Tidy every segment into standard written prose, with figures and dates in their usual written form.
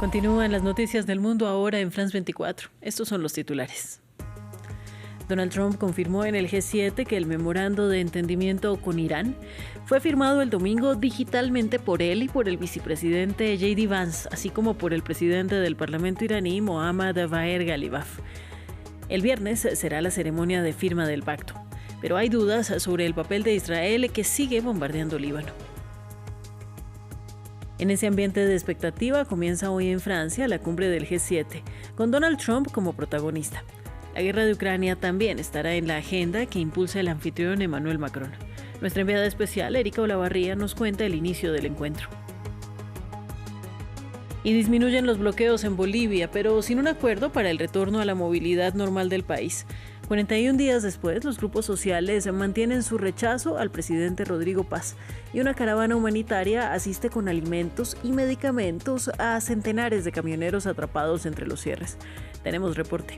Continúan las noticias del mundo ahora en France 24. Estos son los titulares. Donald Trump confirmó en el G7 que el memorando de entendimiento con Irán fue firmado el domingo digitalmente por él y por el vicepresidente J.D. Vance, así como por el presidente del Parlamento iraní, Mohammad Bagher Ghalibaf. El viernes será la ceremonia de firma del pacto, pero hay dudas sobre el papel de Israel, que sigue bombardeando Líbano. En ese ambiente de expectativa comienza hoy en Francia la cumbre del G7, con Donald Trump como protagonista. La guerra de Ucrania también estará en la agenda que impulsa el anfitrión Emmanuel Macron. Nuestra enviada especial, Erika Olavarría, nos cuenta el inicio del encuentro. Y disminuyen los bloqueos en Bolivia, pero sin un acuerdo para el retorno a la movilidad normal del país. 41 días después, los grupos sociales mantienen su rechazo al presidente Rodrigo Paz y una caravana humanitaria asiste con alimentos y medicamentos a centenares de camioneros atrapados entre los cierres. Tenemos reporte.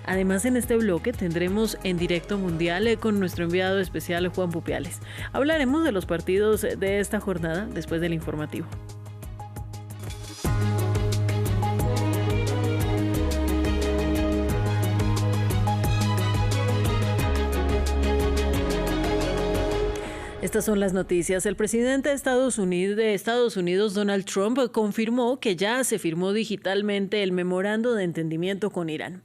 Además, en este bloque tendremos En Directo Mundial con nuestro enviado especial Juan Pupiales. Hablaremos de los partidos de esta jornada después del informativo. Estas son las noticias. El presidente de Estados Unidos, Donald Trump, confirmó que ya se firmó digitalmente el memorando de entendimiento con Irán.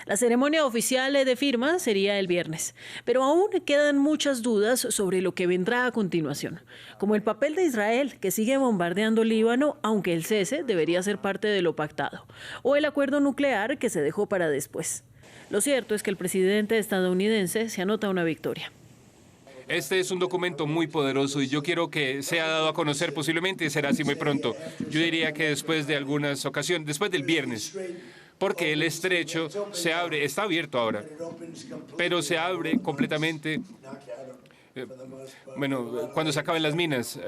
La ceremonia oficial de firma sería el viernes, pero aún quedan muchas dudas sobre lo que vendrá a continuación, como el papel de Israel, que sigue bombardeando Líbano, aunque el cese debería ser parte de lo pactado, o el acuerdo nuclear que se dejó para después. Lo cierto es que el presidente estadounidense se anota una victoria. Este es un documento muy poderoso y yo quiero que sea dado a conocer, posiblemente será así muy pronto. Yo diría que después de algunas ocasiones, después del viernes, porque el estrecho se abre, está abierto ahora, pero se abre completamente, cuando se acaben las minas,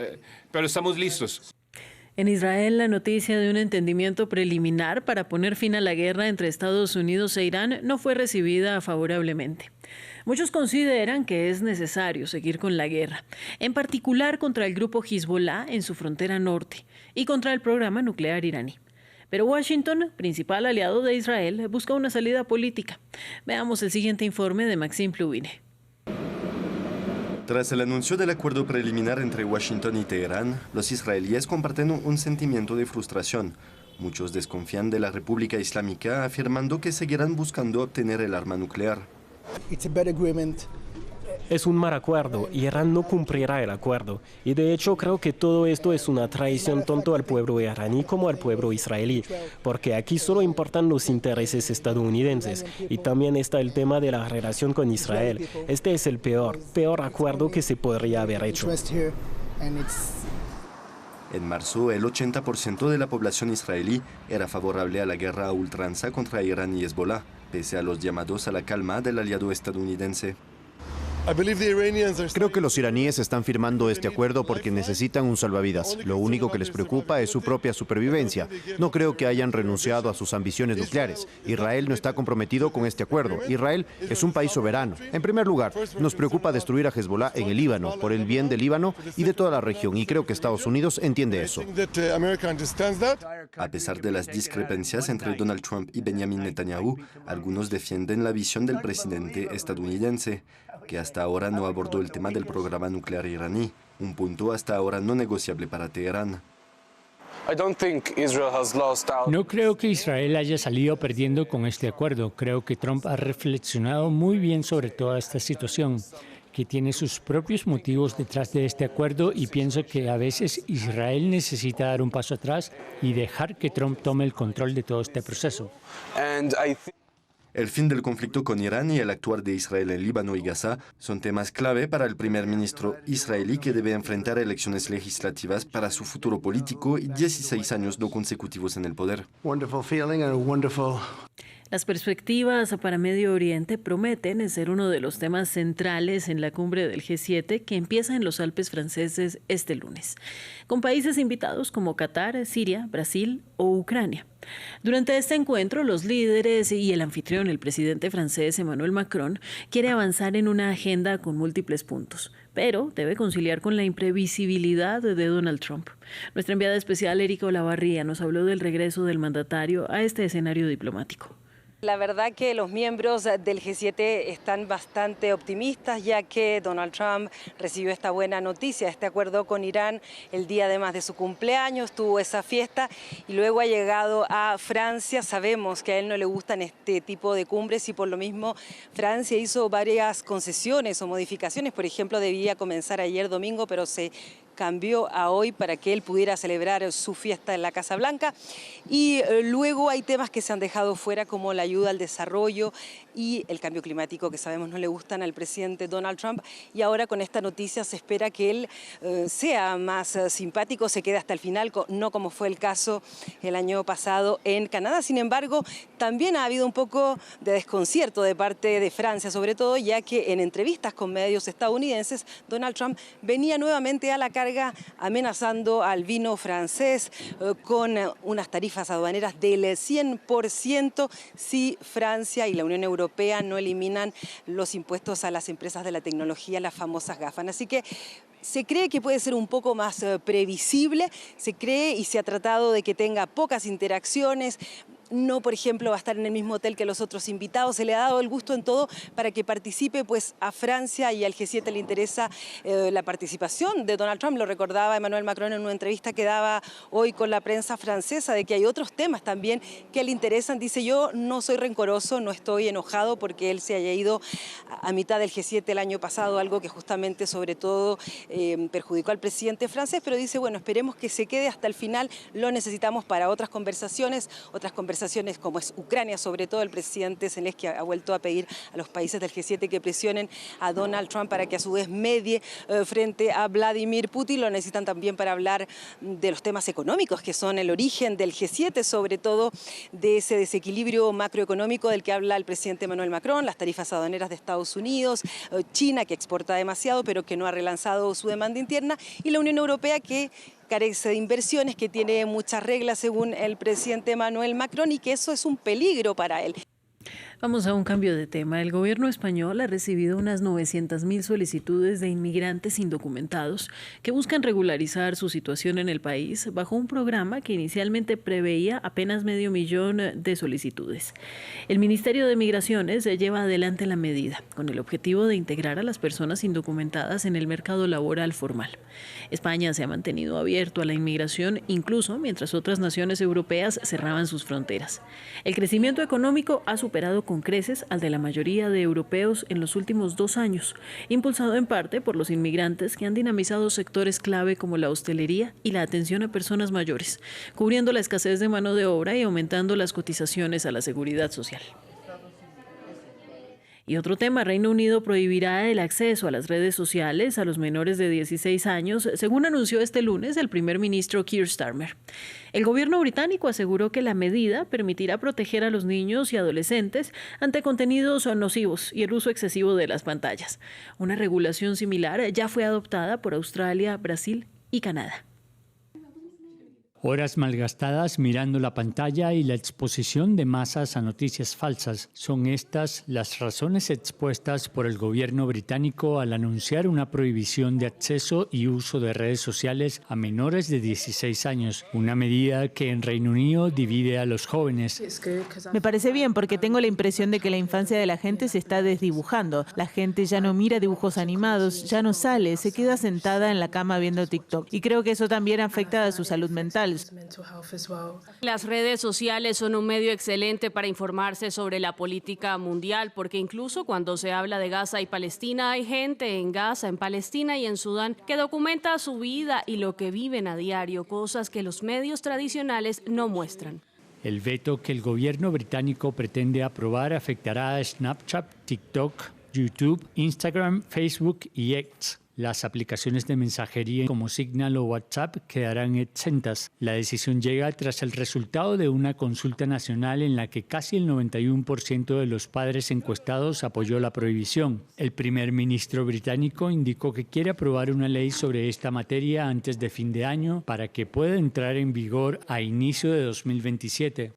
pero estamos listos. En Israel, la noticia de un entendimiento preliminar para poner fin a la guerra entre Estados Unidos e Irán no fue recibida favorablemente. Muchos consideran que es necesario seguir con la guerra, en particular contra el grupo Hezbollah en su frontera norte y contra el programa nuclear iraní. Pero Washington, principal aliado de Israel, busca una salida política. Veamos el siguiente informe de Maxime Pluvine. Tras el anuncio del acuerdo preliminar entre Washington y Teherán, los israelíes comparten un sentimiento de frustración. Muchos desconfían de la República Islámica, afirmando que seguirán buscando obtener el arma nuclear. Es un mal acuerdo y Irán no cumplirá el acuerdo. Y de hecho creo que todo esto es una traición tanto al pueblo iraní como al pueblo israelí, porque aquí solo importan los intereses estadounidenses y también está el tema de la relación con Israel. Este es el peor acuerdo que se podría haber hecho. En marzo, el 80% de la población israelí era favorable a la guerra a ultranza contra Irán y Hezbollah, pese a los llamados a la calma del aliado estadounidense. Creo que los iraníes están firmando este acuerdo porque necesitan un salvavidas. Lo único que les preocupa es su propia supervivencia. No creo que hayan renunciado a sus ambiciones nucleares. Israel no está comprometido con este acuerdo. Israel es un país soberano. En primer lugar, nos preocupa destruir a Hezbollah en el Líbano, por el bien del Líbano y de toda la región, y creo que Estados Unidos entiende eso. A pesar de las discrepancias entre Donald Trump y Benjamin Netanyahu, algunos defienden la visión del presidente estadounidense, que hasta ahora no abordó el tema del programa nuclear iraní, un punto hasta ahora no negociable para Teherán. No creo que Israel haya salido perdiendo con este acuerdo. Creo que Trump ha reflexionado muy bien sobre toda esta situación, que tiene sus propios motivos detrás de este acuerdo, y pienso que a veces Israel necesita dar un paso atrás y dejar que Trump tome el control de todo este proceso. El fin del conflicto con Irán y el actuar de Israel en Líbano y Gaza son temas clave para el primer ministro israelí, que debe enfrentar elecciones legislativas para su futuro político y 16 años no consecutivos en el poder. Las perspectivas para Medio Oriente prometen ser uno de los temas centrales en la cumbre del G7 que empieza en los Alpes franceses este lunes, con países invitados como Qatar, Siria, Brasil o Ucrania. Durante este encuentro, los líderes y el anfitrión, el presidente francés Emmanuel Macron, quiere avanzar en una agenda con múltiples puntos. pero debe conciliar con la imprevisibilidad de Donald Trump. Nuestra enviada especial, Erika Olavarría, nos habló del regreso del mandatario a este escenario diplomático. La verdad que los miembros del G7 están bastante optimistas, ya que Donald Trump recibió esta buena noticia, este acuerdo con Irán el día además de su cumpleaños, tuvo esa fiesta y luego ha llegado a Francia. Sabemos que a él no le gustan este tipo de cumbres y por lo mismo Francia hizo varias concesiones o modificaciones. Por ejemplo, debía comenzar ayer domingo, pero se cambió a hoy para que él pudiera celebrar su fiesta en la Casa Blanca. Y luego hay temas que se han dejado fuera, como la ayuda al desarrollo y el cambio climático, que sabemos no le gustan al presidente Donald Trump. Y ahora con esta noticia se espera que él sea más simpático, se quede hasta el final, no como fue el caso el año pasado en Canadá. Sin embargo, también ha habido un poco de desconcierto de parte de Francia, sobre todo ya que en entrevistas con medios estadounidenses, Donald Trump venía nuevamente a la carga amenazando al vino francés con unas tarifas aduaneras del 100% si Francia y la Unión Europea no eliminan los impuestos a las empresas de la tecnología, las famosas GAFA. Así que se cree que puede ser un poco más previsible, se cree y se ha tratado de que tenga pocas interacciones. No, por ejemplo, va a estar en el mismo hotel que los otros invitados. Se le ha dado el gusto en todo para que participe, pues a Francia y al G7 le interesa la participación de Donald Trump. Lo recordaba Emmanuel Macron en una entrevista que daba hoy con la prensa francesa, de que hay otros temas también que le interesan. Dice: yo no soy rencoroso, no estoy enojado porque él se haya ido a mitad del G7 el año pasado, algo que justamente sobre todo perjudicó al presidente francés, pero dice, bueno, esperemos que se quede hasta el final, lo necesitamos para otras conversaciones como es Ucrania. Sobre todo el presidente Zelensky ha vuelto a pedir a los países del G7 que presionen a Donald Trump para que a su vez medie frente a Vladimir Putin. Lo necesitan también para hablar de los temas económicos, que son el origen del G7, sobre todo de ese desequilibrio macroeconómico del que habla el presidente Emmanuel Macron, las tarifas aduaneras de Estados Unidos, China, que exporta demasiado pero que no ha relanzado su demanda interna, y la Unión Europea, que carece de inversiones, que tiene muchas reglas según el presidente Emmanuel Macron, y que eso es un peligro para él. Vamos a un cambio de tema. El gobierno español ha recibido unas 900.000 solicitudes de inmigrantes indocumentados que buscan regularizar su situación en el país bajo un programa que inicialmente preveía apenas 500.000 de solicitudes. El Ministerio de Migraciones lleva adelante la medida con el objetivo de integrar a las personas indocumentadas en el mercado laboral formal. España se ha mantenido abierto a la inmigración incluso mientras otras naciones europeas cerraban sus fronteras. El crecimiento económico ha superado con creces al de la mayoría de europeos en los últimos 2 años, impulsado en parte por los inmigrantes que han dinamizado sectores clave como la hostelería y la atención a personas mayores, cubriendo la escasez de mano de obra y aumentando las cotizaciones a la seguridad social. Y otro tema: Reino Unido prohibirá el acceso a las redes sociales a los menores de 16 años, según anunció este lunes el primer ministro Keir Starmer. El gobierno británico aseguró que la medida permitirá proteger a los niños y adolescentes ante contenidos nocivos y el uso excesivo de las pantallas. Una regulación similar ya fue adoptada por Australia, Brasil y Canadá. Horas malgastadas mirando la pantalla y la exposición de masas a noticias falsas. Son estas las razones expuestas por el gobierno británico al anunciar una prohibición de acceso y uso de redes sociales a menores de 16 años, una medida que en Reino Unido divide a los jóvenes. Me parece bien porque tengo la impresión de que la infancia de la gente se está desdibujando. La gente ya no mira dibujos animados, ya no sale, se queda sentada en la cama viendo TikTok. Y creo que eso también afecta a su salud mental. Las redes sociales son un medio excelente para informarse sobre la política mundial, porque incluso cuando se habla de Gaza y Palestina, hay gente en Gaza, en Palestina y en Sudán que documenta su vida y lo que viven a diario, cosas que los medios tradicionales no muestran. El veto que el gobierno británico pretende aprobar afectará a Snapchat, TikTok, YouTube, Instagram, Facebook y X. Las aplicaciones de mensajería como Signal o WhatsApp quedarán exentas. La decisión llega tras el resultado de una consulta nacional en la que casi el 91% de los padres encuestados apoyó la prohibición. El primer ministro británico indicó que quiere aprobar una ley sobre esta materia antes de fin de año para que pueda entrar en vigor a inicio de 2027.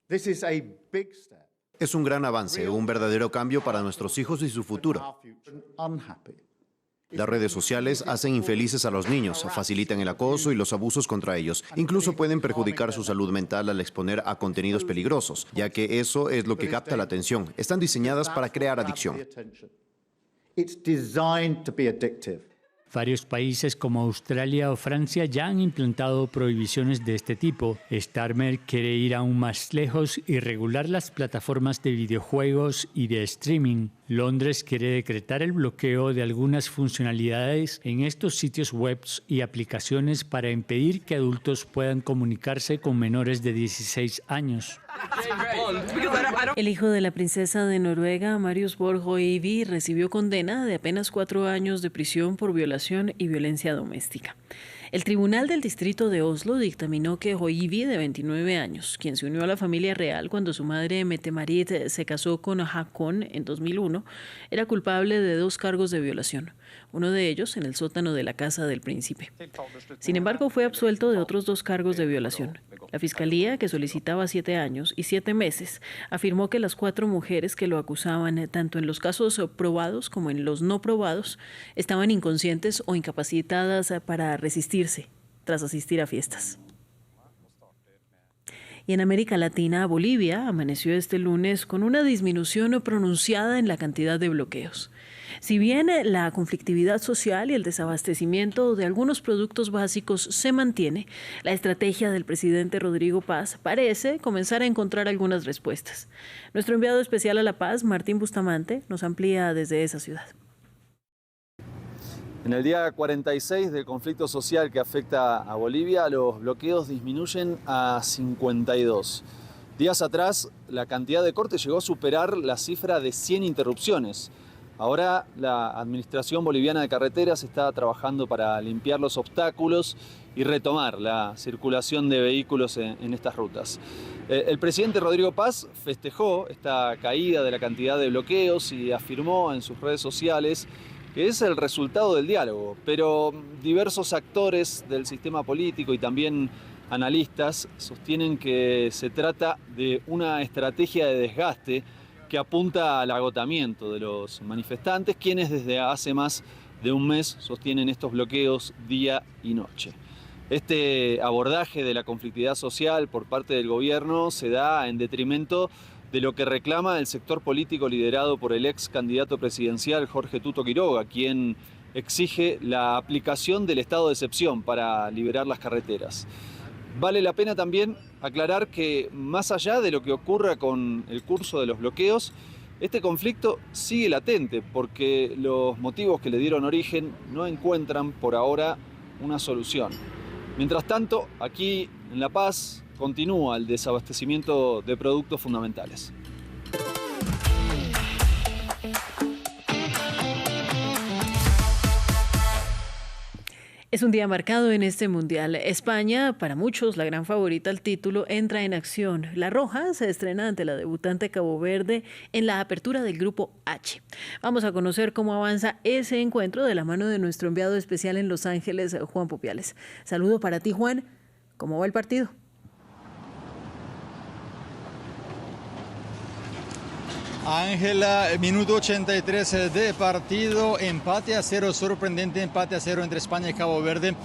Es un gran avance, un verdadero cambio para nuestros hijos y su futuro. Las redes sociales hacen infelices a los niños, facilitan el acoso y los abusos contra ellos. Incluso pueden perjudicar su salud mental al exponer a contenidos peligrosos, ya que eso es lo que capta la atención. Están diseñadas para crear adicción. Varios países como Australia o Francia ya han implantado prohibiciones de este tipo. Starmer quiere ir aún más lejos y regular las plataformas de videojuegos y de streaming. Londres quiere decretar el bloqueo de algunas funcionalidades en estos sitios web y aplicaciones para impedir que adultos puedan comunicarse con menores de 16 años. El hijo de la princesa de Noruega, Marius Borg Hoivi, recibió condena de apenas 4 años de prisión por violación y violencia doméstica. El Tribunal del Distrito de Oslo dictaminó que Hoivi, de 29 años, quien se unió a la familia real cuando su madre Mette-Marit se casó con Håkon en 2001, era culpable de 2 cargos de violación, uno de ellos en el sótano de la casa del príncipe. Sin embargo, fue absuelto de otros 2 cargos de violación. La fiscalía, que solicitaba 7 años y 7 meses, afirmó que las 4 mujeres que lo acusaban, tanto en los casos probados como en los no probados, estaban inconscientes o incapacitadas para resistirse tras asistir a fiestas. Y en América Latina, Bolivia amaneció este lunes con una disminución pronunciada en la cantidad de bloqueos. Si bien la conflictividad social y el desabastecimiento de algunos productos básicos se mantiene, la estrategia del presidente Rodrigo Paz parece comenzar a encontrar algunas respuestas. Nuestro enviado especial a La Paz, Martín Bustamante, nos amplía desde esa ciudad. En el día 46 del conflicto social que afecta a Bolivia, los bloqueos disminuyen a 52. Días atrás, la cantidad de cortes llegó a superar la cifra de 100 interrupciones. Ahora la Administración Boliviana de Carreteras está trabajando para limpiar los obstáculos y retomar la circulación de vehículos en estas rutas. El presidente Rodrigo Paz festejó esta caída de la cantidad de bloqueos y afirmó en sus redes sociales que es el resultado del diálogo, pero diversos actores del sistema político y también analistas sostienen que se trata de una estrategia de desgaste que apunta al agotamiento de los manifestantes, quienes desde hace más de un mes sostienen estos bloqueos día y noche. Este abordaje de la conflictividad social por parte del gobierno se da en detrimento de lo que reclama el sector político liderado por el ex candidato presidencial Jorge Tuto Quiroga, quien exige la aplicación del estado de excepción para liberar las carreteras. Vale la pena también aclarar que más allá de lo que ocurra con el curso de los bloqueos, este conflicto sigue latente porque los motivos que le dieron origen no encuentran por ahora una solución. Mientras tanto, aquí en La Paz continúa el desabastecimiento de productos fundamentales. Es un día marcado en este mundial. España, para muchos la gran favorita al título, entra en acción. La Roja se estrena ante la debutante Cabo Verde en la apertura del Grupo H. Vamos a conocer cómo avanza ese encuentro de la mano de nuestro enviado especial en Los Ángeles, Juan Popiales. Saludo para ti, Juan. ¿Cómo va el partido? Ángela, minuto 83 de partido, empate a 0, sorprendente empate a 0 entre España y Cabo Verde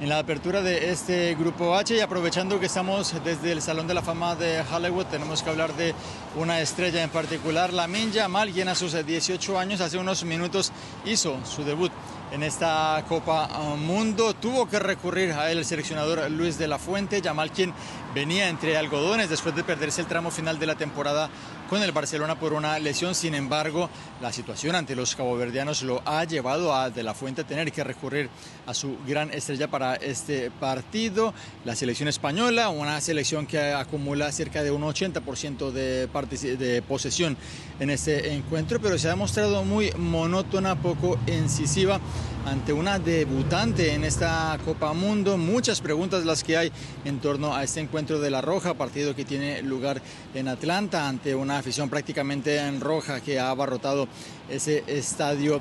en la apertura de este Grupo H. Y aprovechando que estamos desde el Salón de la Fama de Hollywood, tenemos que hablar de una estrella en particular, Lamine Yamal, quien a sus 18 años, hace unos minutos, hizo su debut en esta Copa Mundo. Tuvo que recurrir a él el seleccionador Luis de la Fuente. Yamal, quien venía entre algodones después de perderse el tramo final de la temporada con el Barcelona por una lesión. Sin embargo, la situación ante los caboverdianos lo ha llevado a De la Fuente a tener que recurrir a su gran estrella para este partido. La selección española, una selección que acumula cerca de un 80% de posesión en este encuentro, pero se ha demostrado muy monótona, poco incisiva ante una debutante en esta Copa Mundo. Muchas preguntas las que hay en torno a este encuentro de la Roja, partido que tiene lugar en Atlanta ante una afición prácticamente en roja que ha abarrotado ese estadio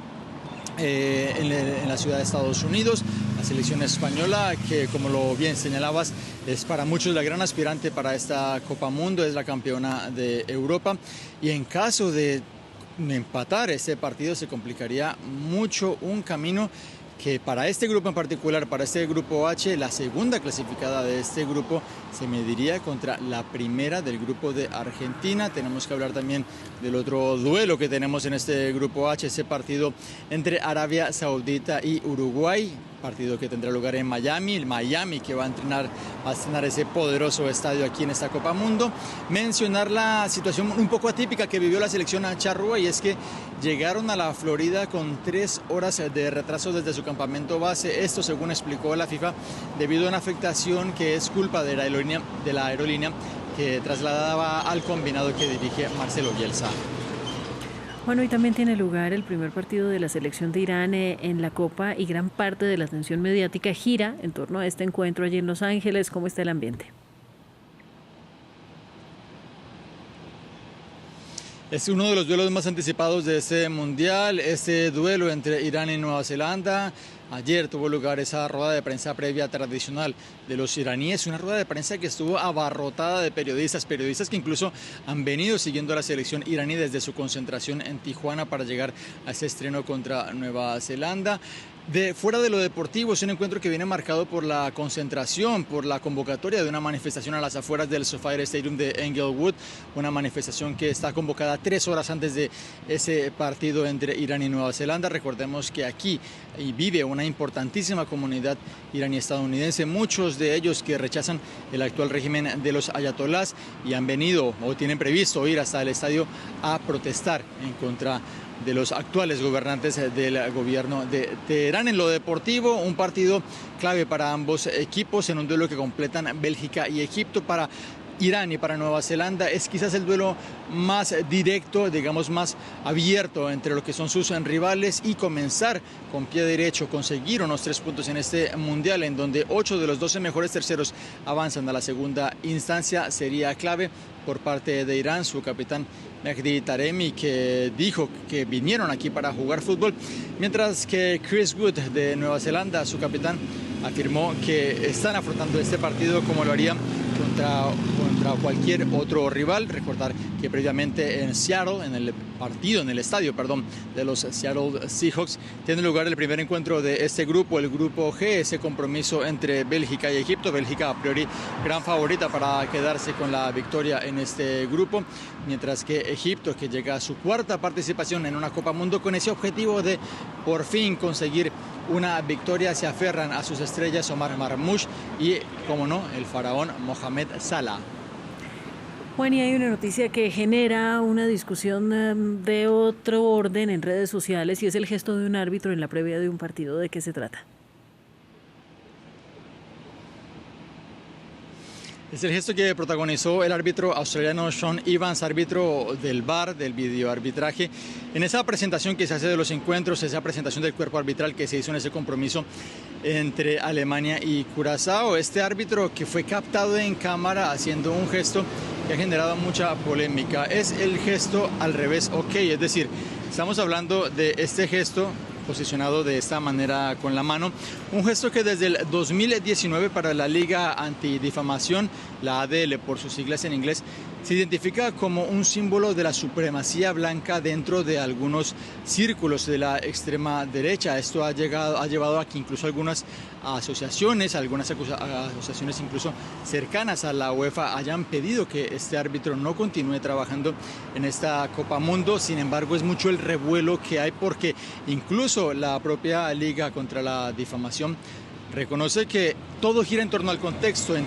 en la ciudad de Estados Unidos. La selección española, que como lo bien señalabas, es para muchos la gran aspirante para esta Copa Mundo, es la campeona de Europa, y en caso de empatar ese partido se complicaría mucho un camino que para este grupo en particular, para este grupo H, la segunda clasificada de este grupo se mediría contra la primera del grupo de Argentina. Tenemos que hablar también del otro duelo que tenemos en este grupo H, ese partido entre Arabia Saudita y Uruguay, partido que tendrá lugar en Miami, el Miami que va a estrenar ese poderoso estadio aquí en esta Copa Mundo. Mencionar la situación un poco atípica que vivió la selección charrúa, y es que llegaron a la Florida con 3 horas de retraso desde su campamento base. Esto, según explicó la FIFA, debido a una afectación que es culpa de la aerolínea que trasladaba al combinado que dirige Marcelo Bielsa. Bueno, y también tiene lugar el primer partido de la selección de Irán en la Copa, y gran parte de la atención mediática gira en torno a este encuentro allí en Los Ángeles. ¿Cómo está el ambiente? Es uno de los duelos más anticipados de este mundial, este duelo entre Irán y Nueva Zelanda. Ayer tuvo lugar esa rueda de prensa previa tradicional de los iraníes, una rueda de prensa que estuvo abarrotada de periodistas que incluso han venido siguiendo a la selección iraní desde su concentración en Tijuana para llegar a ese estreno contra Nueva Zelanda. Fuera de lo deportivo, es un encuentro que viene marcado por la concentración, por la convocatoria de una manifestación a las afueras del SoFi Stadium de Englewood, una manifestación que está convocada 3 horas antes de ese partido entre Irán y Nueva Zelanda. Recordemos que aquí vive una importantísima comunidad iraní-estadounidense, muchos de ellos que rechazan el actual régimen de los ayatolás y han venido o tienen previsto ir hasta el estadio a protestar en contra de los actuales gobernantes del gobierno de Teherán. En lo deportivo, un partido clave para ambos equipos en un duelo que completan Bélgica y Egipto. Para Irán y para Nueva Zelanda es quizás el duelo más directo, digamos más abierto entre lo que son sus rivales, y comenzar con pie derecho, conseguir unos 3 puntos en este mundial en donde 8 de los 12 mejores terceros avanzan a la segunda instancia sería clave por parte de Irán. Su capitán Mehdi Taremi, que dijo que vinieron aquí para jugar fútbol, mientras que Chris Wood de Nueva Zelanda, su capitán, afirmó que están afrontando este partido como lo harían contra cualquier otro rival. Recordar que previamente en Seattle, en el estadio de los Seattle Seahawks, tiene lugar el primer encuentro de este grupo, el grupo G, ese compromiso entre Bélgica y Egipto. Bélgica a priori gran favorita para quedarse con la victoria en este grupo, mientras que Egipto, que llega a su 4ª participación en una Copa Mundo con ese objetivo de por fin conseguir una victoria, se aferran a sus estrellas Omar Marmoush y, como no, el faraón Mohamed Salah. Bueno, y hay una noticia que genera una discusión de otro orden en redes sociales, y es el gesto de un árbitro en la previa de un partido. ¿De qué se trata? Es el gesto que protagonizó el árbitro australiano Sean Evans, árbitro del VAR, del videoarbitraje, en esa presentación que se hace de los encuentros, esa presentación del cuerpo arbitral que se hizo en ese compromiso entre Alemania y Curazao. Este árbitro que fue captado en cámara haciendo un gesto que ha generado mucha polémica. Es el gesto al revés, ok, es decir, estamos hablando de este gesto posicionado de esta manera con la mano, un gesto que desde el 2019 para la Liga Antidifamación, la ADL por sus siglas en inglés, se identifica como un símbolo de la supremacía blanca dentro de algunos círculos de la extrema derecha. Esto ha llevado a que incluso algunas asociaciones incluso cercanas a la UEFA hayan pedido que este árbitro no continúe trabajando en esta Copa Mundo. Sin embargo, es mucho el revuelo que hay, porque incluso la propia Liga contra la Difamación reconoce que todo gira en torno al contexto en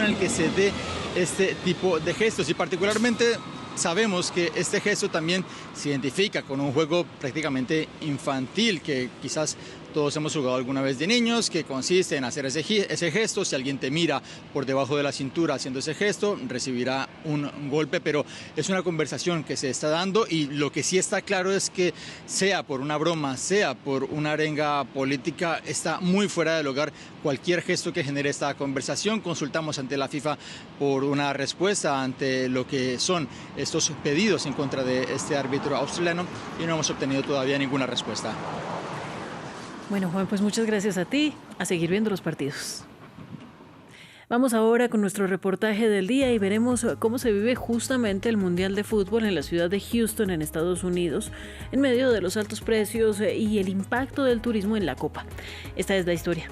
el que se dé este tipo de gestos, y particularmente sabemos que este gesto también se identifica con un juego prácticamente infantil que quizás todos hemos jugado alguna vez de niños, que consiste en hacer ese gesto. Si alguien te mira por debajo de la cintura haciendo ese gesto, recibirá un golpe, pero es una conversación que se está dando, y lo que sí está claro es que, sea por una broma, sea por una arenga política, está muy fuera de lugar cualquier gesto que genere esta conversación. Consultamos ante la FIFA por una respuesta ante lo que son estos pedidos en contra de este árbitro australiano, y no hemos obtenido todavía ninguna respuesta. Bueno, Juan, pues muchas gracias a ti. A seguir viendo los partidos. Vamos ahora con nuestro reportaje del día y veremos cómo se vive justamente el Mundial de Fútbol en la ciudad de Houston, en Estados Unidos, en medio de los altos precios y el impacto del turismo en la Copa. Esta es la historia.